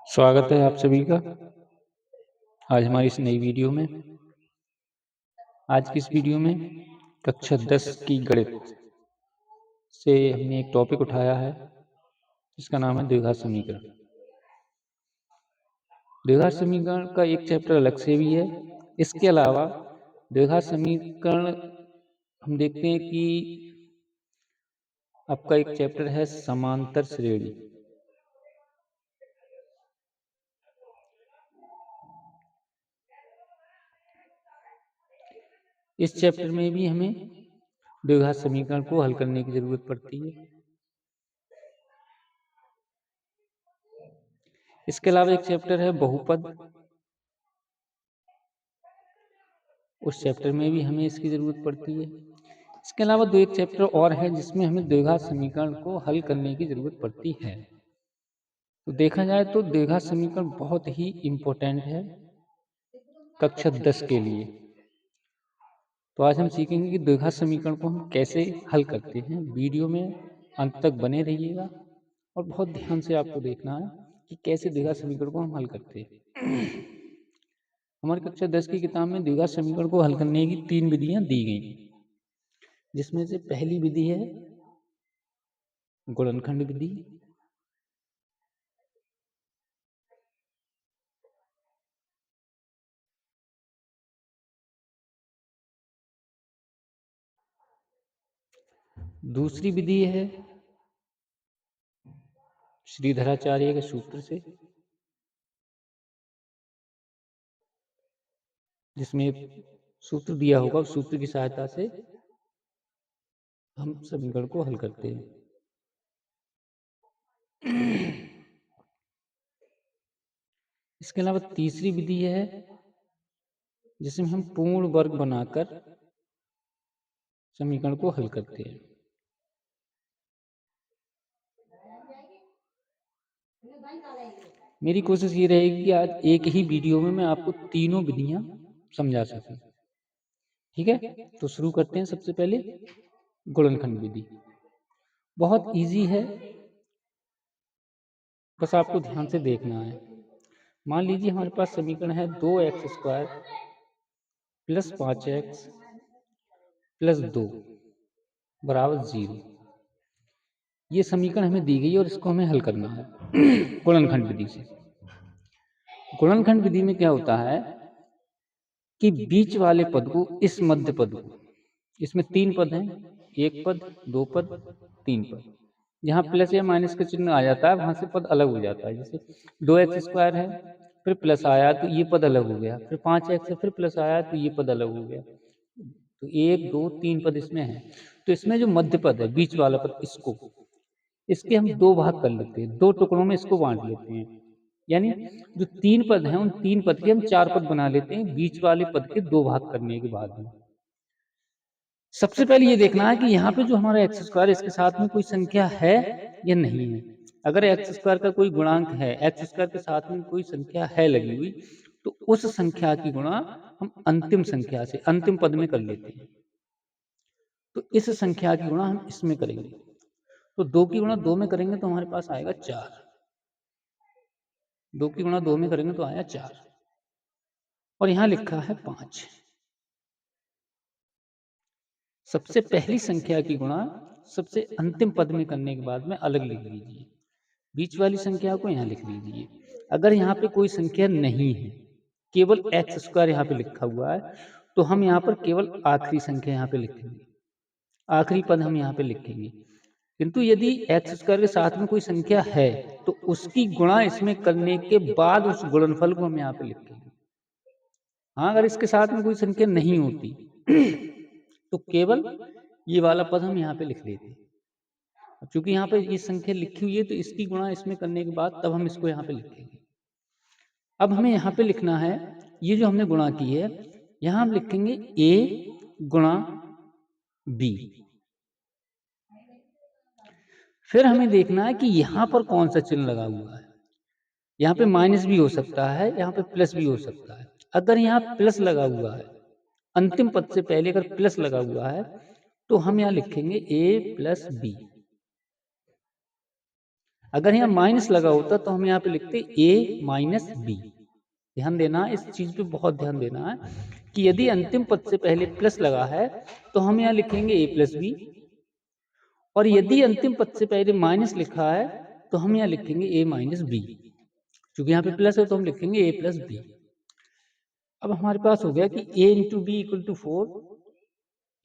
स्वागत है आप सभी का आज हमारी इस नई वीडियो में। आज की इस वीडियो में कक्षा 10 की गणित से हमने एक टॉपिक उठाया है जिसका नाम है द्विघात समीकरण। द्विघात समीकरण का एक चैप्टर अलग से भी है। इसके अलावा द्विघात समीकरण हम देखते हैं कि आपका एक चैप्टर है समांतर श्रेणी। इस चैप्टर में भी हमें द्विघात समीकरण को हल करने की जरूरत पड़ती है। इसके अलावा एक चैप्टर है बहुपद। उस चैप्टर में भी हमें इसकी जरूरत पड़ती है। इसके अलावा एक चैप्टर और है जिसमें हमें द्विघात समीकरण को हल करने की जरूरत पड़ती है। तो देखा जाए तो द्विघात समीकरण बहुत ही इम्पोर्टेंट है कक्षा 10 के लिए। तो आज हम सीखेंगे कि द्विघात समीकरण को हम कैसे हल करते हैं। वीडियो में अंत तक बने रहिएगा और बहुत ध्यान से आपको देखना है कि कैसे द्विघात समीकरण को हम हल करते हैं। हमारी कक्षा 10 की किताब में द्विघात समीकरण को हल करने की 3 विधियां दी गई, जिसमें से पहली विधि है गुणनखंड विधि, दूसरी विधि है श्रीधराचार्य के सूत्र से, जिसमें सूत्र दिया होगा उस सूत्र की सहायता से हम समीकरण को हल करते हैं। इसके अलावा तीसरी विधि है जिसमें हम पूर्ण वर्ग बनाकर समीकरण को हल करते हैं। मेरी कोशिश ये रहेगी कि आज एक ही वीडियो में मैं आपको तीनों विधियां समझा सकूं। ठीक है, तो शुरू करते हैं। सबसे पहले गुणनखंड विधि बहुत इजी है, बस आपको ध्यान से देखना है। मान लीजिए हमारे पास समीकरण है 2x² प्लस 5x प्लस 2 बराबर 0। ये समीकरण हमें दी गई और इसको हमें हल करना है गुणनखंड विधि से। गुणनखंड विधि में क्या होता है कि बीच वाले पद को इस मध्य पद को, इसमें 3 पद हैं, 1 पद 2 पद 3 पद, जहाँ प्लस या माइनस का चिन्ह आ जाता है वहां से पद अलग हो जाता है। जैसे 2x² है, फिर प्लस आया तो ये पद अलग हो गया, फिर 5x है, फिर प्लस आया तो ये पद अलग हो गया। तो 1 2 3 पद इसमें है। तो इसमें जो मध्य पद है, बीच वाला पद, इसके हम 2 भाग कर लेते हैं, 2 टुकड़ों में इसको बांट लेते हैं। यानी जो 3 पद हैं उन 3 पद के हम 4 पद बना लेते हैं बीच वाले पद के 2 भाग करने के बाद में। सबसे पहले ये देखना है कि यहाँ पे जो हमारा x² इसके साथ में कोई संख्या है या नहीं है। अगर x² का कोई गुणांक है, x² के साथ में कोई संख्या है लगी हुई, तो उस संख्या की गुणा हम अंतिम संख्या से अंतिम पद में कर लेते हैं। तो इस संख्या की गुणा हम इसमें करेंगे। तो 2 की गुणा 2 में करेंगे तो हमारे पास आएगा 4। 2 की गुणा 2 में करेंगे तो आया 4 और यहां लिखा है 5। सबसे पहली संख्या की गुणा सबसे अंतिम पद में करने के बाद में अलग लिख लीजिए, बीच वाली संख्या को यहाँ लिख लीजिए। अगर यहाँ पे कोई संख्या नहीं है, केवल x² यहाँ पे लिखा हुआ है, तो हम यहाँ पर केवल आखिरी संख्या यहाँ पे लिखेंगे, आखिरी पद हम यहाँ पे लिखेंगे। किंतु यदि x² के साथ में कोई संख्या है तो उसकी गुणा इसमें करने के बाद उस गुणनफल को हम यहाँ पे लिखेंगे। हाँ, अगर इसके साथ में कोई संख्या नहीं होती तो केवल ये वाला पद हम यहाँ पे लिख देते। चूंकि यहाँ पे ये संख्या लिखी हुई है तो इसकी गुणा इसमें करने के बाद तब हम इसको यहाँ पे लिखेंगे। अब हमें यहाँ पे लिखना है, ये जो हमने गुणा की है यहाँ हम लिखेंगे a गुणा b। फिर हमें देखना है कि यहाँ पर कौन सा चिन्ह लगा हुआ है। यहाँ पे माइनस भी हो सकता है, यहाँ पे प्लस भी हो सकता है। अगर यहाँ प्लस लगा हुआ है, अंतिम पद से पहले अगर प्लस लगा हुआ है तो हम यहाँ लिखेंगे a प्लस बी। अगर यहाँ माइनस लगा होता तो हम यहाँ पे लिखते a माइनस बी। ध्यान देना है, इस चीज पे बहुत ध्यान देना है कि यदि अंतिम पद से पहले प्लस लगा है तो हम यहाँ लिखेंगे a प्लस बी, और यदि अंतिम पद से पहले माइनस लिखा है तो हम यहाँ लिखेंगे a माइनस बी। क्योंकि यहाँ पे प्लस है तो हम लिखेंगे a प्लस बी। अब हमारे पास हो गया कि a into B equal to 4,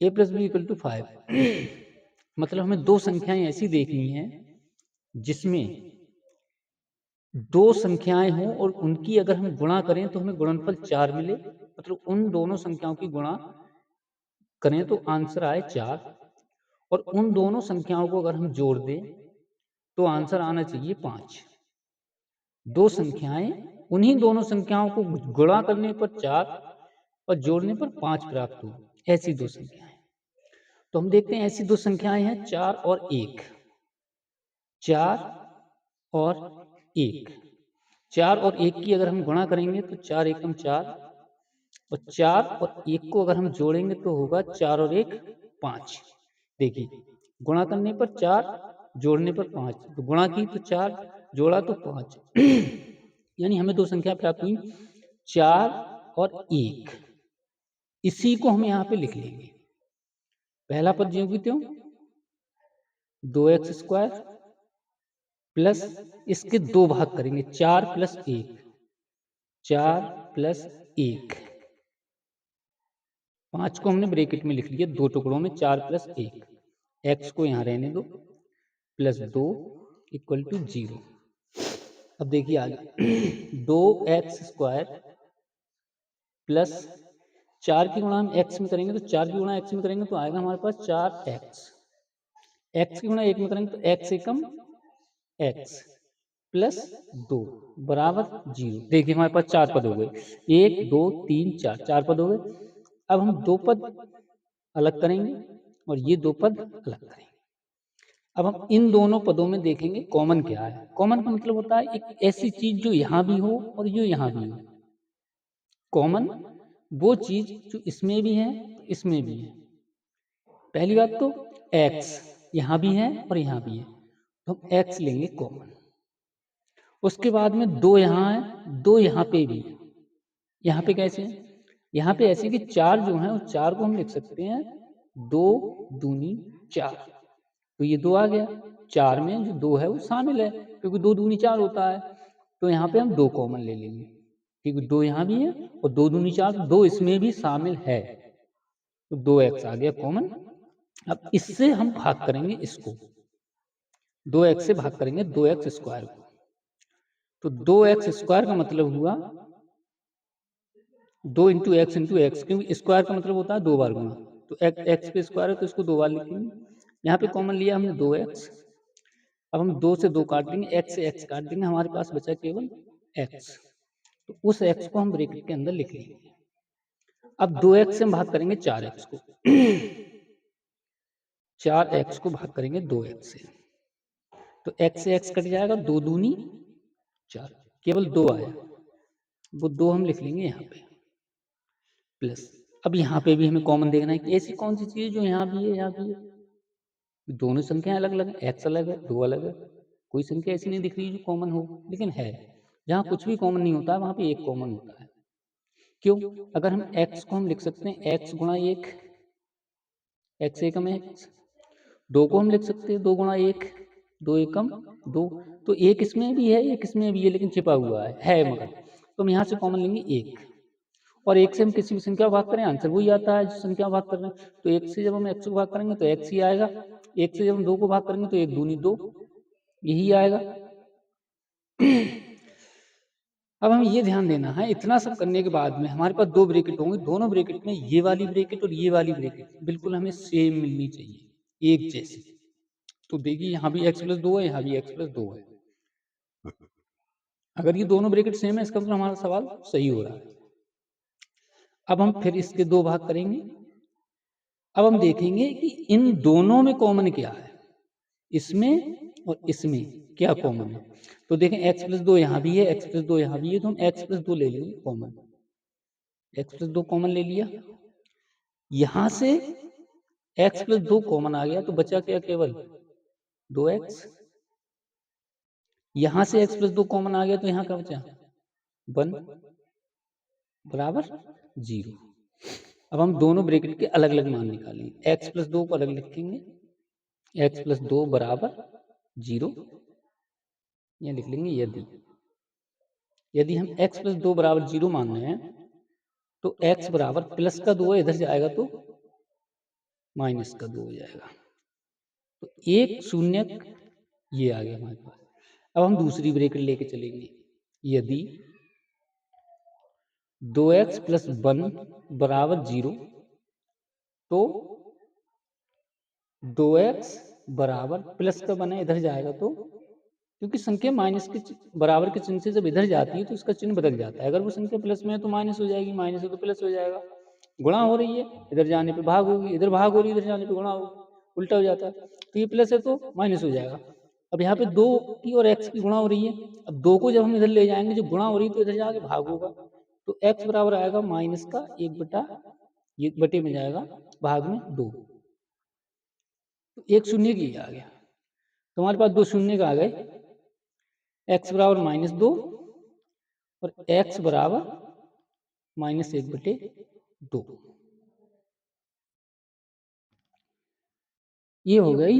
a plus B equal to 5। मतलब हमें दो संख्याएं ऐसी देखनी है जिसमें दो संख्याएं हों और उनकी अगर हम गुणा करें तो हमें गुणनफल 4 मिले। मतलब उन दोनों संख्याओं की गुणा करें तो आंसर आए 4, और उन दोनों संख्याओं को अगर हम जोड़ दें तो आंसर आना चाहिए 5। दो संख्याएं, उन्हीं दोनों संख्याओं को गुणा करने पर 4 और जोड़ने पर 5 प्राप्त हो, ऐसी दो संख्याएं। तो हम देखते हैं ऐसी दो संख्याएं हैं 4 और 1। 4 और 1, 4 और 1 की अगर हम गुणा करेंगे तो 4 एकम 4, और 4 और 1 को अगर हम जोड़ेंगे तो होगा 4 और 1 5। देखिए, गुणा करने पर 4, जोड़ने पर 5, तो गुणा की तो 4, जोड़ा तो 5। यानी हमें दो संख्या प्राप्त हुई 4 और 1। इसी को हम यहाँ पे लिख लेंगे। पहला पद ज्यों की त्यों 2x² प्लस इसके दो भाग करेंगे 4 प्लस 1, 4 प्लस 1। 5 को हमने ब्रैकेट में लिख लिया दो टुकड़ों में, 4 प्लस 1। x को यहाँ रहने दो, प्लस 2 इक्वल टू 0। अब देखिए आगे 2x² प्लस 4 की गुणा हम x में करेंगे तो 4 की गुणा x में करेंगे तो आएगा हमारे पास 4x। x की गुणा 1 में करेंगे तो x एकम x प्लस 2 बराबर 0। देखिए हमारे पास 4 पद हो गए, 1 2 3 4, 4 पद हो गए। अब हम दो पद अलग करेंगे और ये दो पद अलग करेंगे। अब हम इन दोनों पदों में देखेंगे कॉमन क्या है। कॉमन का मतलब होता है एक ऐसी चीज जो यहाँ भी हो और जो यहाँ भी हो। कॉमन वो चीज जो इसमें भी है इसमें भी है। पहली बात तो x यहाँ भी है और यहाँ भी है, तो हम x लेंगे कॉमन। उसके बाद में दो यहाँ है, दो यहाँ पे भी है। यहाँ पे कैसे है? यहाँ पे ऐसे कि 4 जो है उस 4 को हम लिख सकते हैं 2 दूनी 4। तो ये 2 आ गया, 4 में जो 2 है वो शामिल है क्योंकि 2 दूनी 4 होता है। तो यहाँ पे हम 2 कॉमन ले लेंगे क्योंकि 2 यहाँ भी है और 2 दूनी 4, 2 इसमें भी शामिल है, तो 2x आ गया कॉमन। अब इससे हम भाग करेंगे इसको, 2x से भाग करेंगे 2x² को। तो 2x² का मतलब हुआ 2 इंटू एक्स, क्योंकि स्क्वायर का मतलब होता है दो बार गुणा। तो x पे स्क्वायर है तो इसको दो बार लिखेंगे। यहाँ पे कॉमन लिया हमने 2x। अब हम 2 से 2 काट देंगे, x से x काट देंगे, हमारे पास बचा केवल x। तो उस x को हम ब्रैकेट के अंदर लिख लेंगे। अब 2x से हम भाग करेंगे 4x को। 4x को भाग करेंगे 2x से, तो x से x कट जाएगा, 2 दूनी 4, केवल 2 आया, वो 2 हम लिख लेंगे यहाँ पे प्लस। अब यहाँ पे भी हमें कॉमन देखना है कि ऐसी कौन सी चीज जो यहाँ भी है यहाँ भी है। दोनों संख्याएं अलग अलग है, x अलग है, 2 अलग है। कोई संख्या ऐसी नहीं दिख रही जो कॉमन हो, लेकिन है। जहाँ कुछ भी कॉमन नहीं होता है वहां पे एक कॉमन होता है। क्यों? अगर हम x को हम लिख सकते हैं x गुणा 1, x एकम x। 2 को हम लिख सकते हैं 2 गुणा 1, 2 एकम 2। तो एक इसमें भी है एक इसमें भी है लेकिन छिपा हुआ है मगर। तो हम यहाँ से कॉमन लेंगे 1, और 1 से हम किसी भी संख्या को भाग करें आंसर वही आता है जो संख्या भाग कर रहे हैं। तो 1 से जब हम x को भाग करेंगे तो x ही आएगा, 1 से जब हम 2 को भाग करेंगे तो 1 दूनी 2, यही आएगा। अब हमें ये ध्यान देना है, इतना सब करने के बाद में हमारे पास दो ब्रैकेट होंगे, दोनों ब्रैकेट में ये वाली ब्रैकेट और ये वाली ब्रैकेट बिल्कुल हमें सेम मिलनी चाहिए, एक जैसी। तो देखिए यहाँ भी x प्लस 2 है, यहाँ भी x प्लस 2 है। अगर ये दोनों ब्रैकेट सेम है इसका मतलब हमारा सवाल सही हो रहा है। अब हम फिर इसके दो भाग करेंगे। अब हम देखेंगे कि इन दोनों में कॉमन क्या है, इसमें और इसमें क्या कॉमन है। तो देखें x प्लस 2 यहाँ भी है, x प्लस 2 यहाँ भी है, तो हम x प्लस 2 ले लेंगे कॉमन। x प्लस 2 कॉमन ले लिया, यहां से x प्लस 2 कॉमन आ गया, तो बचा क्या केवल 2x। यहां से x प्लस 2 कॉमन आ गया तो यहाँ क्या बचा 1 बराबर 0। अब हम दोनों ब्रैकेट के अलग अलग मान निकालेंगे। x प्लस 2 को अलग लिखेंगे, x प्लस 2 बराबर 0, यहाँ लिख लेंगे यदि हम x प्लस 2 बराबर 0 मान रहे हैं तो x बराबर प्लस का 2 इधर जाएगा तो माइनस का 2 हो जाएगा। तो एक शून्य ये आ गया हमारे पास। अब हम दूसरी ब्रैकेट लेके चलेंगे। यदि 2x प्लस 1 बराबर 0 तो 2x बराबर प्लस का बना इधर जाएगा तो, क्योंकि संख्या माइनस के बराबर के चिन्ह से जब इधर जाती है तो इसका चिन्ह बदल जाता है। अगर वो संख्या प्लस में है तो माइनस हो जाएगी, माइनस है तो प्लस हो जाएगा। गुणा हो रही है, इधर जाने पे भाग होगी, इधर भाग हो रही है, इधर जाने पे गुणा होगी, उल्टा हो जाता है। तो ये प्लस है तो माइनस हो जाएगा। अब यहाँ पे 2 की और x की गुणा हो रही है। अब 2 को जब हम इधर ले जाएंगे, जब गुणा हो रही है तो इधर जाके भाग होगा, तो x बराबर आएगा माइनस का 1 बटे में जाएगा भाग में 2। तो एक शून्य की आ गया, तो हमारे पास 2 शून्य का आ गए। x बराबर -2 और x बराबर -1/2। ये हो गई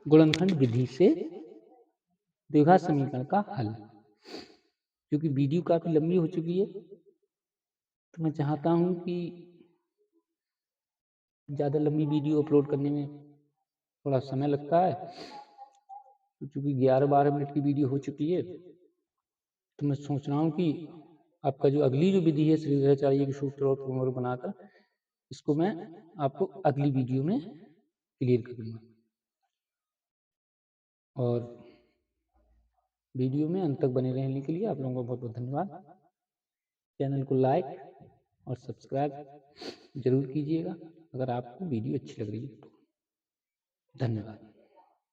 गुणनखंड विधि से द्विघात समीकरण का हल। क्योंकि वीडियो काफी लंबी हो चुकी है तो मैं चाहता हूं कि ज़्यादा लंबी वीडियो अपलोड करने में थोड़ा समय लगता है। तो चूँकि 11-12 मिनट की वीडियो हो चुकी है तो मैं सोच रहा हूँ कि आपका जो अगली जो विधि है श्रीधराचार्य के सूत्र और प्रमेय बनाकर, इसको मैं आपको अगली वीडियो में क्लियर करूँगा। और वीडियो में अंत तक बने रहने के लिए आप लोगों का बहुत बहुत धन्यवाद। चैनल को लाइक और सब्सक्राइब जरूर कीजिएगा अगर आपको वीडियो अच्छी लग रही है तो। धन्यवाद।